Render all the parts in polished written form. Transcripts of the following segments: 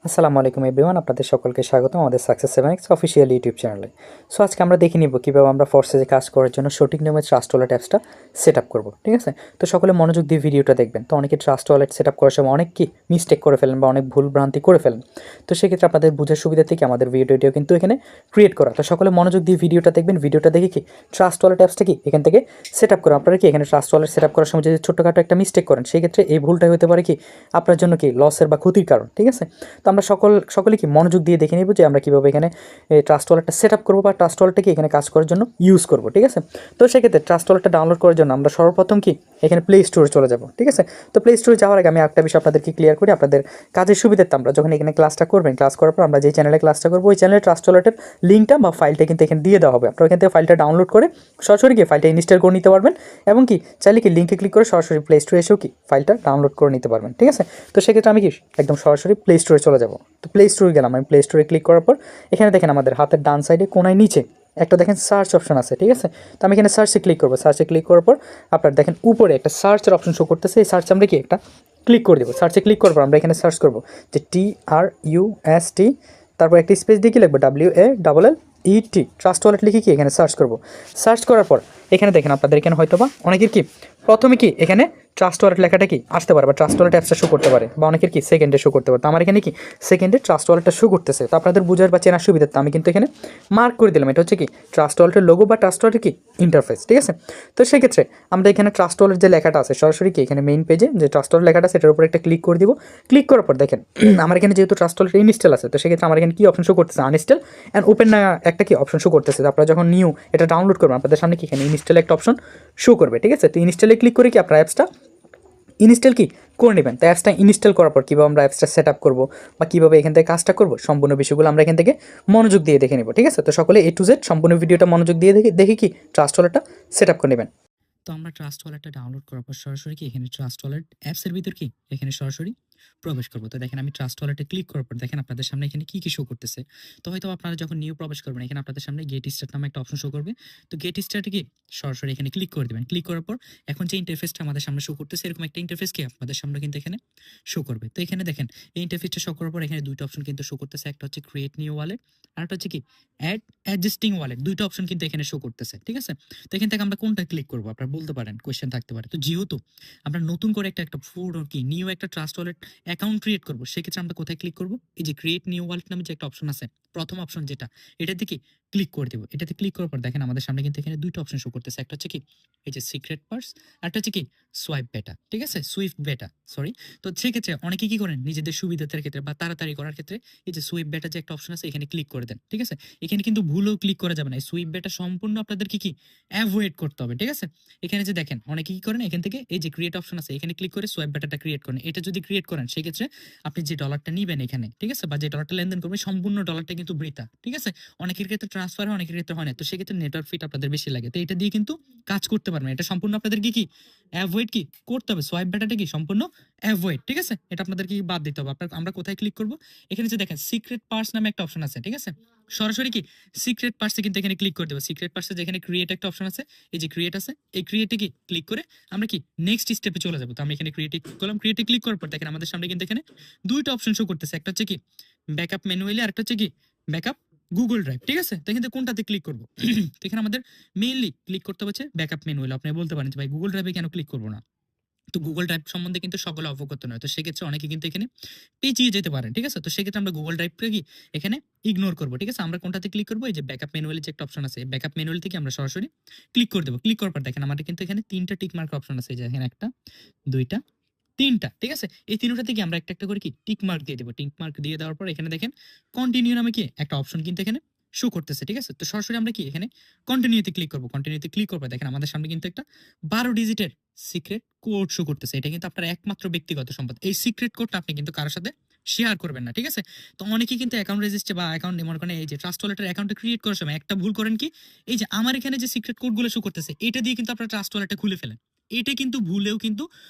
আসসালামু আলাইকুম এভরিওয়ান, আপনাদের সকলকে স্বাগত আমাদের সাকসেস 7x অফিসিয়াল ইউটিউব চ্যানেলে। সো আজকে আমরা দেখে নিব কীভাবে আমরা ফোর্সেজে কাজ করার জন্য সঠিক নিয়মে ট্রাস্ট ওয়ালেট অ্যাপসটা সেট আপ করবো। ঠিক আছে, তো সকলে মনোযোগ দিয়ে ভিডিওটা দেখবেন। তো অনেকে ট্রাস্ট ওয়ালেট সেট আপ করার সময় অনেক কি মিস্টেক করে ফেলেন বা অনেক ভুল ভ্রান্তি করে ফেলেন। তো সেক্ষেত্রে আপনাদের বোঝার সুবিধা থেকে আমাদের ভিডিওটিও কিন্তু এখানে ক্রিয়েট করা। তো সকলে মনোযোগ দিয়ে ভিডিওটা দেখবেন। ভিডিওটা দেখে কি ট্রাস্ট ওয়ালেট অ্যাপসটা কি এখান থেকে সেট আপ করা। আপনারা কি এখানে ট্রাস্ট ওয়ালেট সেট আপ করার সময় যদি ছোট্টখাটো একটা মিস্টেক করেন, সেই ক্ষেত্রে এই ভুলটাই হতে পারে কি আপনার জন্য কি লসের বা ক্ষতির কারণ। ঠিক আছে, তো আমরা সকলে কি মনোযোগ দিয়ে দেখে নিব যে আমরা কীভাবে এখানে ট্রাস্ট ওয়ালেটটা সেট আপ করবো বা ট্রাস্ট ওয়ালেটটাকে এখানে কাজ করার জন্য ইউজ করবো। ঠিক আছে, তো সেক্ষেত্রে ট্রাস্ট ওয়ালেটটা ডাউনলোড করার জন্য আমরা সর্বপ্রথম কি এখানে প্লে স্টোরে চলে যাব। ঠিক আছে, তো প্লে স্টোরে যাওয়ার আগে আমি একটা বিষয় আপনাদেরকে ক্লিয়ার করি। আপনাদের কাজের সুবিধার্থে আমরা যখন এখানে ক্লাসটা করবেন, ক্লাস করার পর আমরা যে চ্যানেলে ক্লাসটা করবো ওই চ্যানেলে ট্রাস্ট ওয়ালেটের লিঙ্কটা বা ফাইলটা কিন্তু এখানে দিয়ে দেওয়া হবে। আপনারা এখান থেকে ফাইলটা ডাউনলোড করে সরাসরি কি ফাইলটা ইনস্টল করে নিতে পারবেন এবং কি চাইলে কি লিঙ্কে ক্লিক করে সরাসরি প্লে স্টোরে এসেও কি ফাইলটা ডাউনলোড করে নিতে পারবেন। ঠিক আছে, তো সেক্ষেত্রে আমি কি একদম সরাসরি প্লে স্টোরে চলে যাব। তো প্লে স্টোরে গেলাম, আমি প্লে স্টোরে ক্লিক করার পর এখানে দেখেন আমাদের হাতের ডান সাইডে কোনায় নিচে একটা দেখেন সার্চ অপশন আছে। ঠিক আছে, তো আমি এখানে সার্চে ক্লিক করবো। সার্চে ক্লিক করার পর আপনার দেখেন উপরে একটা সার্চের অপশন শো করতেছে। এই সার্চ আমরা কি একটা ক্লিক করে দেবো। সার্চে ক্লিক করার পর আমরা এখানে সার্চ করবো যে TRUST, তারপর একটা স্পেস দিয়ে কি লিখবো WALLET ট্রাস্ট ওয়ালেট লিখে কি এখানে সার্চ করবো। সার্চ করার পর এখানে দেখেন আপনাদের এখানে হয়তো বা অনেকের কি প্রথমে কি এখানে ট্রাস্ট ওয়ালেট লেখাটা কি আসতে পারে বা ট্রাস্ট ওয়ালেট অ্যাপসটা শো করতে পারে, বা অনেকের কি সেকেন্ডে শো করতে পারে। তো আমার এখানে কি সেকেন্ডে ট্রাস্ট ওয়ালেটটা শো করতেছে। তো আপনাদের বোঝার বা চেনার সুবিধাতে আমি কিন্তু এখানে মার্ক করে দিলাম। এটা হচ্ছে কি ট্রাস্ট ওয়ালেটের লোগো বা ট্রাস্ট ওয়ালেটের কি ইন্টারফেস। ঠিক আছে, তো সেক্ষেত্রে আমরা এখানে ট্রাস্ট ওয়ালেট যে লেখাটা আছে সরাসরি কি এখানে মেইন পেজে যে ট্রাস্ট ওয়ালেট লেখাটা আছে এটার উপর একটা ক্লিক করে দিব। ক্লিক করার পর দেখেন আমার এখানে যেহেতু ট্রাস্ট ওয়ালেট ইনস্টল আছে, তো সেক্ষেত্রে আমার এখানে কি অপশন শো করতেছে আনইনস্টল অ্যান্ড ওপেন না একটা কি অপশন শো করতেছে। আপনারা যখন নিউ এটা ডাউনলোড করবেন আপনাদের সামনে কি এখানে ইনস্টল একটা অপশন শো করবে। ঠিক আছে, তো ইনস্টলে ক্লিক করে কি আপনার অ্যাপসটা ইনস্টল কি করে নেবেন। তো অ্যাপসটা ইনস্টল করার পর কীভাবে আমরা অ্যাপসটা সেট আপ করবো বা কীভাবে এখান থেকে কাজটা করবো সম্পূর্ণ বিষয়গুলো আমরা এখান থেকে মনোযোগ দিয়ে দেখে নেব। ঠিক আছে, তো সকলে A to Z সম্পূর্ণ ভিডিওটা মনোযোগ দিয়ে দেখে কি ট্রাস্ট ওয়ালেটটা সেট আপ করে নেবেন। তো আমরা ট্রাস্ট ওয়ালেটটা ডাউনলোড করার পর সরাসরি কি এখানে ট্রাস্ট ওয়ালেট অ্যাপসের ভিতর কি এখানে সরাসরি প্রবেশ করবো। তো দেখেন আমি ট্রাস্ট ওয়ালেটে ক্লিক করার পর দেখেন আপনাদের সামনে এখানে কি শো করতেছে। তো হয়তো আপনারা যখন নিউ প্রবেশ করবেন এখানে আপনাদের সামনে গেট স্টার্ট নামে একটা অপশন শো করবে। তো গেট স্টার্টে কি সরাসরি এখানে ক্লিক করে দেবেন। ক্লিক করার পর এখন যে ইন্টারফেসটা আমাদের সামনে শো করতেছে এরকম একটা ইন্টারফেস কি আপনাদের সামনে কিন্তু এখানে শো করবে। তো এখানে দেখেন এই ইন্টারফেসটা শো করার পর এখানে দুইটা অপশন কিন্তু শো করতেছে। একটা হচ্ছে ক্রিয়েট নিউ ওয়ালেট আর একটা হচ্ছে কি অ্যাডজাস্টিং ওয়ালেট। দুইটা অপশন কিন্তু এখানে শো করতেছে। ঠিক আছে, তো এখান থেকে আমরা কোনটা ক্লিক করবো আপনারা বলতে পারেন, কোয়েশ্চেন থাকতে পারে। তো যেহেতু আমরা নতুন করে একটা ফুড কি নিউ একটা ট্রাস্ট ওয়ালেট অ্যাকাউন্ট ক্রিয়েট করবো, সেক্ষেত্রে আমরা কোথায় ক্লিক করবো? এই যে ক্রিয়েট নিউ ওয়ালেট নামে যে একটা অপশন আছে, প্রথম অপশন যেটা, এটাতে কি ক্লিক করে দেবো। এটাতে ক্লিক করার পর দেখেন আমাদের সামনে কিন্তু এখানে দুইটা অপশন শো করতেছে। একটা হচ্ছে কি এই যে সিক্রেট পার্স, আর একটা হচ্ছে কি সোয়াইপ বেটা। ঠিক আছে, সুইফট বেটা, সরি। তো সেক্ষেত্রে অনেকে কি করেন নিজেদের সুবিধার ক্ষেত্রে বা তাড়াতাড়ি করার ক্ষেত্রে এই যে সুইফট বেটা যে একটা অপশন আছে এখানে ক্লিক করে দেন। ঠিক আছে, এখানে কিন্তু ভুলেও ক্লিক করা যাবে না। এই সুইফট বেটা সম্পূর্ণ আপনাদের কি অ্যাভয়েড করতে হবে। ঠিক আছে, এখানে যে দেখেন অনেকে কি করেন এখান থেকে এই যে ক্রিয়েট অপশন আছে এখানে ক্লিক করে সোয়াইপ বেটাটা ক্রিয়েট করেন। এটা যদি ক্রিয়েট করেন সেক্ষেত্রে আপনি যে ডলারটা নিবেন এখানে, ঠিক আছে, বা যে ডলারটা লেনদেন করবেন সম্পূর্ণ ডলারটা কিন্তু বৃথা। ঠিক আছে, অনেকের ক্ষেত্রে ট্রান্সফার হয় অনেকের ক্ষেত্রে হয় না। তো সেক্ষেত্রে নেটওয়ার্ক ফিট আপনাদের বেশি লাগে। তো এটা দিয়ে কিন্তু কাজ করতে পারবেন। এটা সম্পূর্ণ আপনাদের কি অ্যাভয়েড কি করতে হবে। সোয়াইপ বেটাটা কি সম্পূর্ণ অ্যাভয়েড। ঠিক আছে, এটা আপনাদের কি বাদ দিতে হবে। আমরা কোথায় ক্লিক করব? এখানে যে দেখেন সিক্রেট পার্স নামে একটা অপশন আছে। ঠিক আছে, সরাসরি কি সিক্রেট পার্সে কিন্তু এখানে ক্লিক করে দেবো। সিক্রেট পার্সে যেখানে ক্রিয়েট একটা অপশন আছে, এই যে ক্রিয়েট আছে, এই ক্রিয়েটে কি ক্লিক করে আমরা কি নেক্সট স্টেপে চলে যাবো। তো আমি এখানে ক্রিয়েটে ক্লিক করলাম। ক্রিয়েটে ক্লিক করার পর দেখেন আমাদের সামনে কিন্তু এখানে দুইটা অপশন শো করতেছে। একটা হচ্ছে কি ব্যাকআপ ম্যানুয়ালি আর একটা হচ্ছে কি ব্যাকআপ গুগল ড্রাইভ। ঠিক আছে, তো এখানে কোনটাতে ক্লিক করবো? তো এখানে আমাদের মেইনলি ক্লিক করতে হচ্ছে ব্যাকআপ ম্যানুয়ালি। আপনি বলতে পারেন যে ভাই গুগল ড্রাইভে কেন ক্লিক করবো না? তো গুগল ড্রাইভ সম্বন্ধে কিন্তু সকলে অবগত নয়। তো সেক্ষেত্রে অনেকে কিন্তু এখানে পেঁচিয়ে যেতে পারেন। ঠিক আছে, তো সেক্ষেত্রে আমরা গুগল ড্রাইভকে কি এখানে ইগনোর করবো। ঠিক আছে, আমরা কোনটাতে ক্লিক করবো? এই যে ব্যাকআপ ম্যানুয়ালি যে একটা অপশন আছে, ব্যাকআপ ম্যানুয়ালি থেকে আমরা সরাসরি ক্লিক করে দেবো। ক্লিক করার পর দেখেন আমাদের কিন্তু এখানে তিনটা টিক মার্ক অপশন আছে। এই যে এখানে একটা, দুইটা, তিনটা। ঠিক আছে, এই তিনটা থেকে আমরা একটা করে কি টিক মার্ক দিয়ে দেবো। টিক মার্ক দিয়ে দেওয়ার পর এখানে দেখেন কন্টিনিউ নামে কি একটা অপশন কিন্তু এখানে শো করতেছে। ঠিক আছে, তো সরাসরি আমরা কি এখানে কন্টিনিউতে ক্লিক করবো। কন্টিনিউতে ক্লিক করবো দেখেন আমাদের সামনে কিন্তু একটা 12 ডিজিটের সিক্রেট কোড শো করতেছে। এটা কিন্তু আপনার একমাত্র ব্যক্তিগত সম্পদ। এই সিক্রেট কোডটা আপনি কিন্তু কারোর সাথে শেয়ার করবেন না। ঠিক আছে, তো অনেকেই কিন্তু অ্যাকাউন্ট রেজিস্টার বা অ্যাকাউন্ট মনে করেন এই যে ট্রাস্ট ওয়ালেটের অ্যাকাউন্টে ক্রিয়েট করার সময় একটা ভুল করেন কি, এই যে আমার এখানে যে সিক্রেট কোডগুলো শো করতেছে এটা দিয়ে কিন্তু আপনার ট্রাস্ট ওয়ালেটটা খুলে ফেলেন। এটা কিন্তু ভুলেও কিন্তু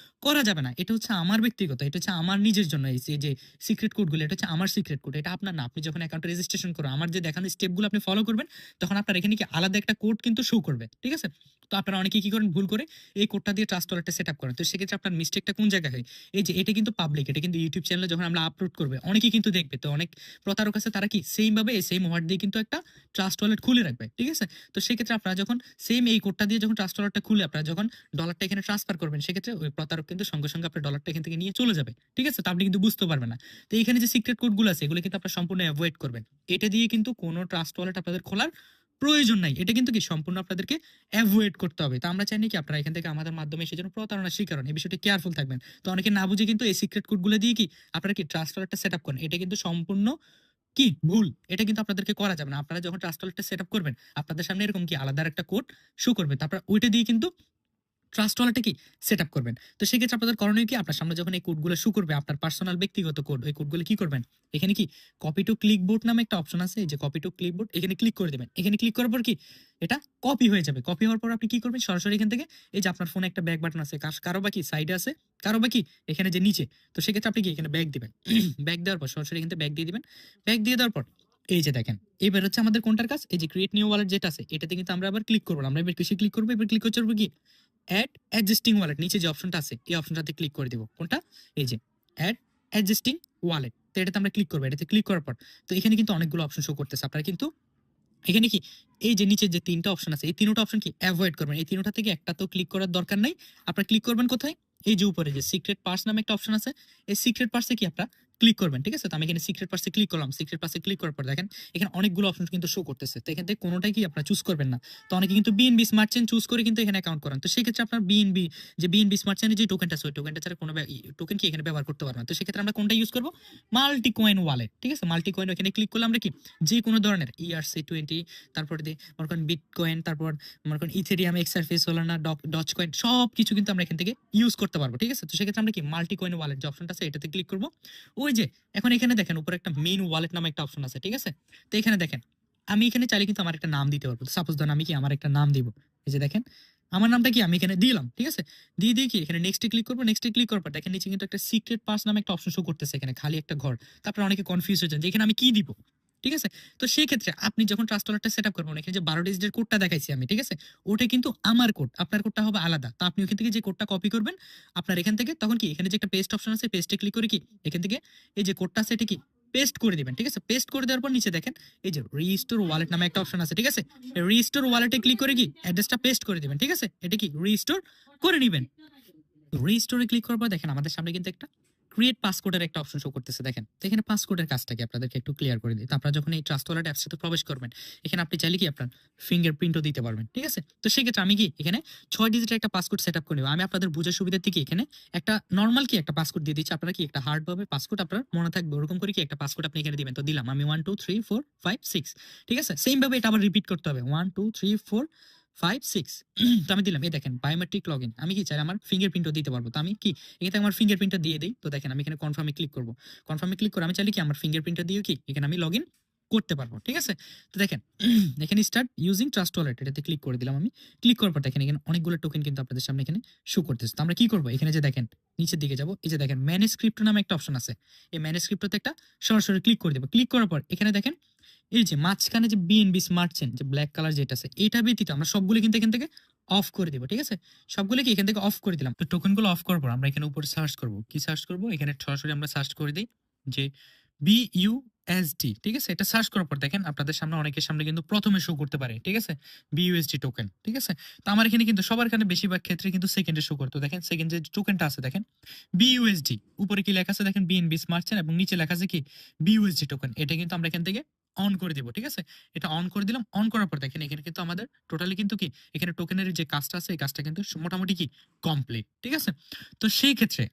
করা যাবে না। এটা হচ্ছে আমার ব্যক্তিগত, এটা হচ্ছে আমার নিজের জন্য। এই যে সিক্রেট কোডগুলো, এটা হচ্ছে আমার সিক্রেট কোড, এটা আপনার না। আপনি যখন অ্যাকাউন্টে রেজিস্ট্রেশন করো, আমার যে দেখানো স্টেপগুলো আপনি ফলো করবেন, তখন আপনার এখানে কি আলাদা একটা কোড কিন্তু শো করবে, ঠিক আছে? তো আপনারা অনেকে কি করেন, ভুল করে এই কোডটা দিয়ে ট্রাস্ট ওয়ালেটটা সেট আপ করেন। তো সেক্ষেত্রে আপনার মিস্টেকটা কোন জায়গায় হয়? এই যে এটা কিন্তু পাবলিক, এটা কিন্তু ইউটিউব চ্যানেলে যখন আমরা আপলোড করবে অনেকেই কিন্তু দেখবে। তো অনেক প্রতারক আছে, তারা কি সেম ভাবে সেম ওয়ার্ড দিয়ে কিন্তু একটা ট্রাস্ট ওয়ালেট খুলে রাখবে, ঠিক আছে? তো সেক্ষেত্রে আপনারা যখন সেম এই কোডটা দিয়ে যখন ট্রাস্ট ওয়ালেটটা খুলে আপনারা যখন ডলারটা এখানে ট্রান্সফার করবেন, সেক্ষেত্রে ওই প্রতারক কিন্তু সঙ্গে সঙ্গে আপনার ডলারটা এখান থেকে নিয়ে চলে যাবে, ঠিক আছে? তো আপনি কিন্তু বুঝতে পারবেন না। তো এখানে যে সিক্রেট কোডগুলো আছে এগুলো কিন্তু আপনারা সম্পূর্ণ অ্যাভয়েড করবেন। এটা দিয়ে কিন্তু কোনো ট্রাস্ট ওয়ালেট আপনাদের খোলার প্রয়োজন নাই। এটা কিন্তু কি সম্পূর্ণ আপনাদেরকে এভয়েড করতে হবে। তো আমরা চাই না কি আপনারা এখান থেকে আমাদের মাধ্যমে এসে যেন প্রতারণার শিকার হন। এই বিষয়টি কেয়ারফুল থাকবেন। তো অনেকে না বুঝে কিন্তু এই সিক্রেট কোডগুলো দিয়ে কি আপনারা কি ট্রাস্ট ওয়ালেটটা সেট আপ করেন। এটা কিন্তু সম্পূর্ণ কি ভুল। এটা কিন্তু আপনাদেরকে করা যাবে না। আপনারা যখন ট্রাস্ট ওয়ালেটটা সেট আপ করবেন, আপনাদের সামনে এরকম কি আলাদা একটা কোড শো করবে। তারপর ওইটা দিয়ে কিন্তু ট্রাস্ট ওয়ালেটটা কি সেট আপ করবেন। তো সেক্ষেত্রে আপনাদের করণীয় কি, আপনার সামনে যখন এই কোডগুলো শো করবে, আপনার পার্সোনাল ব্যক্তিগত কোড, ওই কোডগুলো কি করবেন, এখানে কি কপি টু ক্লিকবোর্ড নামে একটা অপশন আছে। এই যে কপি টু ক্লিকবোর্ড, এখানে ক্লিক করে দেবেন। এখানে ক্লিক করার পর কি এটা কপি হয়ে যাবে। কপি হওয়ার পর আপনি কি করবেন, সরাসরি এখান থেকে এই যে আপনার ফোনে একটা ব্যাক বাটন আছে, কারো বাকি সাইডে আছে, কারো বাকি এখানে যে নিচে। তো সেক্ষেত্রে আপনি কি এখানে ব্যাক দিবেন। ব্যাক দেওয়ার পর সরাসরি এখান থেকে ব্যাক দিয়ে দিবেন। ব্যাক দিয়ে দেওয়ার পর এই যে দেখেন, এবার হচ্ছে আমাদের কোনটার কাজ, এই যে ক্রিয়েট নিউ ওয়ালেট যেটা আছে, এটাতে কিন্তু আমরা আবার ক্লিক করবো না। আমরা এবার কিসে ক্লিক করবো, এবার ক্লিক করতে কি অ্যাড অ্যাডজাস্টিং ওয়ালেট, নিচে যে অপশনটা আছে এই অপশনটাতে ক্লিক করে দিব। কোনটা, এই যে অ্যাড অ্যাডজাস্টিং ওয়ালেট। তো এটাতে আমরা ক্লিক করবো। এটাতে ক্লিক করার পর তো এখানে কিন্তু অনেকগুলো অপশন শো করতেছে। আপনারা কিন্তু এখানে কি এই যে নিচে যে তিনটা অপশন আছে, এই তিনটা অপশন কি অ্যাভয়েড করবেন। এই তিনটা থেকে একটা তো ক্লিক করার দরকার নাই। আপনারা ক্লিক করবেন কোথায়, এই যে উপরে যে সিক্রেট পার্স নামে একটা অপশন আছে, এই সিক্রেট পার্সে কি আপনারা ক্লিক করবেন, ঠিক আছে? তো আমি এখানে সিক্রেট পার্সে ক্লিক করলাম। সিক্রেট পার্সে ক্লিক করার পর দেখেন এখানে অনেকগুলো অপশন কিন্তু শো করতেছে। তো এখান থেকে কোনোটাই কি আপনারা চুজ করবেন না। তো অনেকে কিন্তু বিএনবি স্মার্ট চেইন চুজ করে কিন্তু এখানে অ্যাকাউন্ট করেন। তো সেক্ষেত্রে আপনার বিএনবি স্মার্ট চেইনের যে টোকেনটা আছে, ওই টোকেনটা ছাড়া কোনো টোকেন কি এখানে ব্যবহার করতে পারবেন না। তো সেক্ষেত্রে আমরা কোনটা ইউজ করবো, মাল্টি কয়েন ওয়ালেট, ঠিক আছে? মাল্টি কয়েন এখানে ক্লিক করলে আমরা কি যে কোনো ধরনের ERC20, তারপরে দিয়ে মনে করেন বিটকয়েন, তারপর মনে করেন ইথেরিয়াম, এক্সারফেস, সোলানা, ডজ কয়েন, সব কিছু কিন্তু আমরা এখান থেকে ইউজ করতে পারবো, ঠিক আছে? তো সেক্ষেত্রে আমরা কি মাল্টি কয়েন ওয়ালেট যে অপশনটা আছে এটাতে ক্লিক করবো। ওই যে এখন এখানে দেখেন উপরে একটা মেইন ওয়ালেট নামে একটা অপশন আছে, ঠিক আছে? তো এখানে দেখেন আমি এখানে চাইলে কিন্তু আমার একটা নাম দিতে পারবো। সাপোজ ধরেন আমি কি আমার একটা নাম দিব। এই যে দেখেন আমার নামটা কি আমি এখানে দিলাম, ঠিক আছে? দিয়ে কি এখানে নেক্সটে ক্লিক করবো। নেক্সটে ক্লিক করার পর দেখেন নিচে কিন্তু একটা সিক্রেট পাস নামে একটা অপশন শো করতেছে, এখানে খালি একটা ঘর। তারপর অনেকে কনফিউজ হয়ে যান যে এখানে আমি কি দিব, ঠিক আছে? তো সেই ক্ষেত্রে আপনি যখন ট্রাস্ট ওয়ালেটটা সেট আপ করবেন, এখানে যে 12 ডিজিটের কোডটা দেখাইছি আমি, ঠিক আছে? ওটা কিন্তু আমার কোড, আপনার কোডটা হবে আলাদা। তো আপনি ওখান থেকে যে কোডটা কপি করবেন আপনার এখান থেকে, তখন কি এখানে যে একটা পেস্ট অপশন আছে, পেস্টে ক্লিক করে কি এখান থেকে এই যে কোডটা আছে এটা কি পেস্ট করে দিবেন, ঠিক আছে? পেস্ট করে দেওয়ার পর নিচে দেখেন এই যে রিস্টোর ওয়ালেট নামে একটা অপশন আছে, ঠিক আছে? রিস্টোর ওয়ালেটে ক্লিক করে কি অ্যাড্রেসটা পেস্ট করে দিবেন, ঠিক আছে? এটা কি রিস্টোর করে নিবেন। রিস্টোরে ক্লিক করার পর দেখেন আমাদের সামনে কিন্তু একটা ক্রিয়েট পাসকোডের একটা অপশন শো করতেছে, দেখেন। তো এখানে পাসকোডের কাজটা কি আপনাদেরকে একটু ক্লিয়ার করে দিই। তো আপনারা যখন এই ট্রাস্ট ওয়ালেট অ্যাপসটাতে প্রবেশ করবেন, এখানে আপনি চাইলে কি আপনার ফিঙ্গারপ্রিন্টও দিতে পারবেন, ঠিক আছে? তো সেক্ষেত্রে আমি কি এখানে 6 ডিজিটের একটা পাসকোড সেট আপ করে নেব। আমি আপনাদের বোঝার সুবিধার থেকে এখানে একটা নর্মাল কি একটা পাসকোড দিয়ে দিচ্ছি। আপনারা কি একটা হার্ড ভাবে পাসকোড আপনার মনে থাকবে ওরকম করে কি একটা পাসকোড আপনি এখানে দিবেন। তো দিলাম আমি 1 2 3 4 5 6, ঠিক আছে? সেম ভাবে এটা আবার রিপিট করতে হবে 1 2 3 4 5 6। তো আমি দিলাম। এই দেখেন বায়োমেট্রিক লগইন, আমি কি চাই আমার ফিঙ্গারপ্রিন্টও দিতে পারবো। তো আমি কি এখানে আমার ফিঙ্গারপ্রিন্টটা দিয়ে দেই। তো দেখেন আমি এখানে কনফার্মে ক্লিক করব। কনফার্মে ক্লিক করে আমি চাইলে কি আমার ফিঙ্গারপ্রিন্টটা দিয়েও কি এখানে আমি লগইন করতে পারবো, ঠিক আছে? তো দেখেন এখানে স্টার্ট ইউজিং ট্রাস্ট ওয়ালেট, এটাতে ক্লিক করে দিলাম আমি। ক্লিক করার পর দেখেন এখানে অনেকগুলো টোকেন কিন্তু আপনাদের সামনে এখানে শো করতেছে। তো আমরা কি করব, এখানে যে দেখেন নিচের দিকে যাব, এই যে দেখেন ম্যানেজ ক্রিপ্টো নামে একটা অপশন আছে। এই ম্যানেজ ক্রিপ্টোতে একটা সরাসরি ক্লিক করে দেব। ক্লিক করার পর এখানে দেখেন এই যে মাঝখানে যে বিএনবি স্মার্ট চেইন যে ব্ল্যাক কালার যেটা আছে, এটা ব্যতীত আমরা সবগুলো কিন্তু এখান থেকে অফ করে দিব, ঠিক আছে? সবগুলো কি এখান থেকে অফ করে দিলাম। তো টোকেনগুলো অফ করার পর আমরা এখানে উপরে সার্চ করব। কি সার্চ করব, এখানে সরাসরি আমরা সার্চ করে দেই যে BUSD, ঠিক আছে? এটা সার্চ করার পর দেখেন আপনাদের সামনে অনেকের সামনে কিন্তু প্রথমে শো করতে পারে, ঠিক আছে? BUSD টোকেন, ঠিক আছে? তো আমার এখানে কিন্তু সবার এখানে বেশিরভাগ ক্ষেত্রে কিন্তু সেকেন্ডে শো করতো। দেখেন সেকেন্ড যে টোকেনটা আছে দেখেন BUSD, উপরে কি লেখা আছে দেখেন বিএনবি স্মার্ট চেইন এবং নিচে লেখা আছে কি BUSD টোকেন। এটা কিন্তু আমরা এখান থেকে অন করে দিব, ঠিক আছে? এটা অন করে দিলাম। অন করার পর দেখেন এখানে কিন্তু আমাদের টোটালি কিন্তু কি এখানে টোকেনের যে কাজটা আছে এই কাজটা কিন্তু মোটামুটি কি কমপ্লিট, ঠিক আছে? তো সেই ক্ষেত্রে